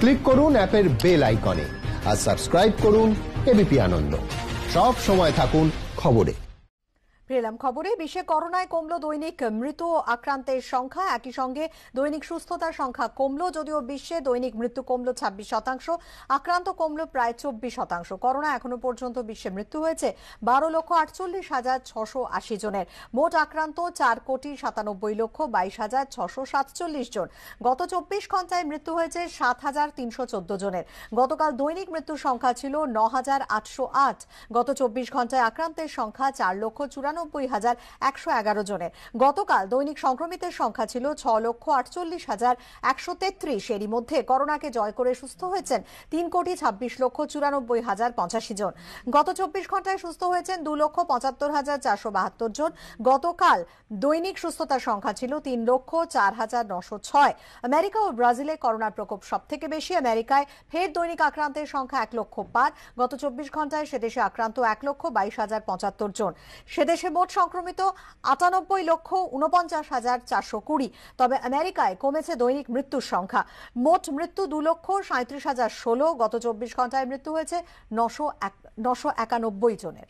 Click করুন অ্যাপের bell আইকনে আর সাবস্ক্রাইব করুন এবিপি আনন্দ। সব সময় থাকুন খবরে। ফিরলাম খবরে। বিশ্বে করোনায় কমলো দৈনিক মৃত আক্রান্তের সংখ্যা, একই সঙ্গে দৈনিক সুস্থতার সংখ্যা কমলো। যদিও বিশ্বে দৈনিক মৃত্যু কমলো 26%, আক্রান্ত কমলো প্রায় 24%। করোনা এখনো পর্যন্ত বিশ্বে মৃত্যু হয়েছে 12,48,680 জনের। মোট আক্রান্ত 4,97,22,647 জন। গত 24 ঘন্টায় মৃত্যু হয়েছে 7,314 জনের। গতকাল দৈনিক মৃত্যুর সংখ্যা ছিল 9,808। গত 24 ঘন্টায় আক্রান্তের সংখ্যা 4,94,111 জনের। গতকাল দৈনিক সংক্রমিতের সংখ্যা ছিল 6,48,133। এরই মধ্যে করোনাকে জয় করে সুস্থ হয়েছেন 3,26,94,085 জন। গত 24 ঘন্টায় সুস্থ হয়েছেন 2,75,472 জন। গতকাল দৈনিক সুস্থতার সংখ্যা ছিল 3,04,906। আমেরিকা ও ব্রাজিলে করোনার প্রকোপ সব থেকে বেশি। আমেরিকায় ফের দৈনিক আক্রান্তের সংখ্যা 1 লক্ষ পার। গত 24 ঘন্টায় সেদেশে আক্রান্ত 1,22,075 জন। সেদেশে মোট সংক্রমিত 98,49,420। তবে আমেরিকায় কমেছে দৈনিক মৃত্যুর সংখ্যা। মোট মৃত্যু 2,37,016। গত 24 ঘন্টায় মৃত্যু হয়েছে 991 জনের।